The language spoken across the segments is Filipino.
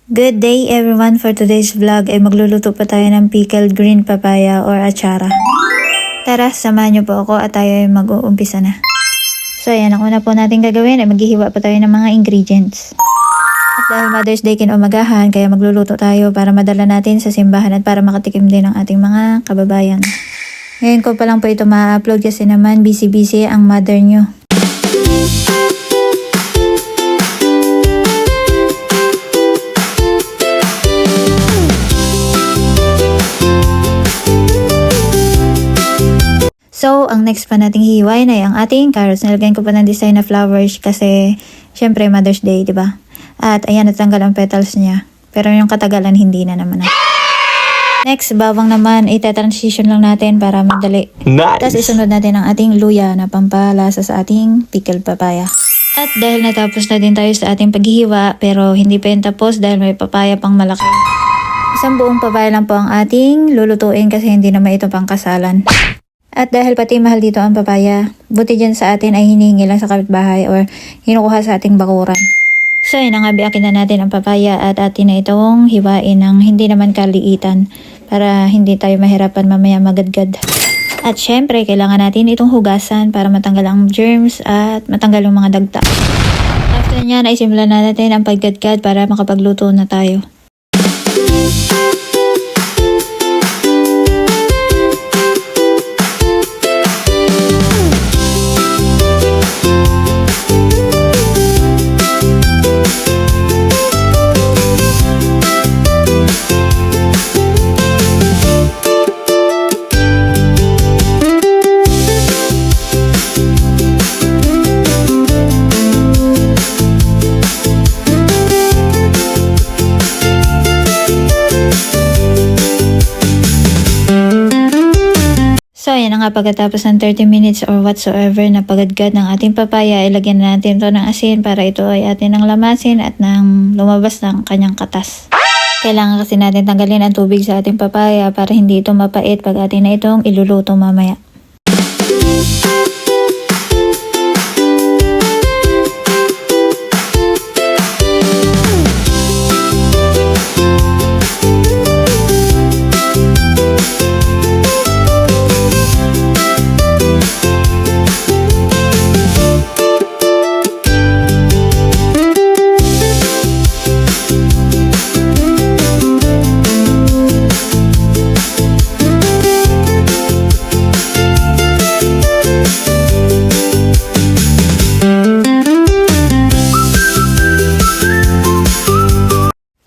Good day everyone! For today's vlog ay magluluto pa tayo ng pickled green papaya or achara. Tara, samahan niyo po ako at tayo ay mag-uumpisa na. So ayan, ang una po natin gagawin ay maghihiwa pa tayo ng mga ingredients. At dahil Mother's Day kinumagahan, kaya magluluto tayo para madala natin sa simbahan at para makatikim din ng ating mga kababayan. Ngayon ko pa lang po ito ma-upload kasi naman busy-busy ang mother nyo. So, ang next pa nating hihiwain ay ang ating carrots. Nilagyan ko pa ng design na flowers kasi syempre Mother's Day, di ba? At ayan, natanggal ang petals niya. Pero yung katagalan hindi na naman. Next, bawang naman, ita-transition lang natin para madali. Nice! Tapos isunod natin ang ating luya na pampalasa sa ating pickled papaya. At dahil natapos na din tayo sa ating paghihiwa, pero hindi pa yun tapos dahil may papaya pang malaki. Isang buong papaya lang po ang ating lulutuin kasi hindi naman ito pang kasalan. At dahil pati mahal dito ang papaya, buti dyan sa atin ay hinihingi lang sa kapitbahay or hinukuha sa ating bakuran. So yun, biakin na natin ang papaya at atin na itong hiwain ng hindi naman kaliitan para hindi tayo mahirapan mamaya magadgad. At syempre, kailangan natin itong hugasan para matanggal ang germs at matanggal yung mga dagta. After nyan ay simulan na natin ang paggadgad para makapagluto na tayo. So ayan na nga, pagkatapos ng 30 minutes or whatsoever na pagadgad ng ating papaya, ilagyan na natin ito ng asin para ito ay atin ng lamasin at nang lumabas ng kanyang katas. Kailangan kasi natin tanggalin ang tubig sa ating papaya para hindi ito mapait pag atin na itong iluluto mamaya.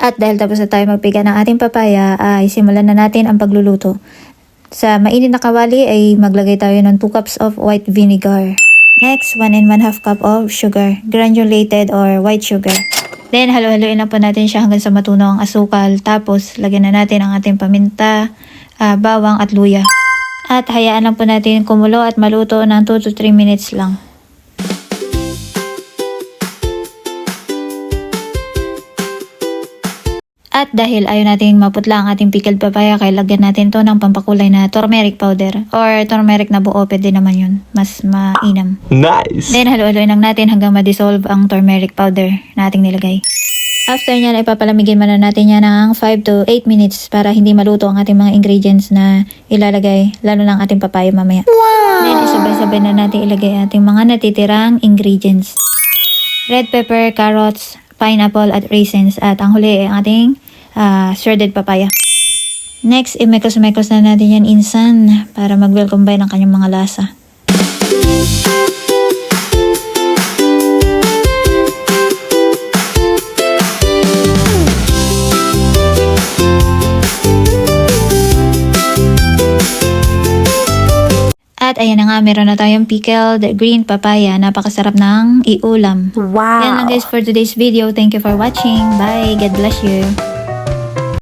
At dahil tapos na tayo magpiga ng ating papaya, ay simulan na natin ang pagluluto. Sa mainit na kawali ay maglagay tayo ng 2 cups of white vinegar. Next, 1 and 1/2 cup of sugar, granulated or white sugar. Then, halo-haloin lang po natin siya hanggang sa matunaw ang asukal. Tapos, lagyan na natin ang ating paminta, bawang at luya. At hayaan lang po natin kumulo at maluto ng 2 to 3 minutes lang. At dahil ayaw natin maputla ang ating pickled papaya, kaya lagyan natin to ng pampakulay na turmeric powder or turmeric na buo, pwede naman yun. Mas mainam. Nice! Then halo-haloin lang natin hanggang ma-dissolve ang turmeric powder na ating nilagay. After nyan ay papalamigin muna natin yan ng 5 to 8 minutes para hindi maluto ang ating mga ingredients na ilalagay, lalo ng ating papaya mamaya. Wow! Then isabay-sabay na natin ilagay ating mga natitirang ingredients. Red pepper, carrots, pineapple at raisins, at ang huli ay ang ating shredded papaya. Next, imekos-mekos na natin yan insan para mag-well combine ang kanyang mga lasa. At ayan na nga, meron na tayong pickled green papaya. Napakasarap ng iulam. Wow! Yan lang guys for today's video. Thank you for watching. Bye! God bless you!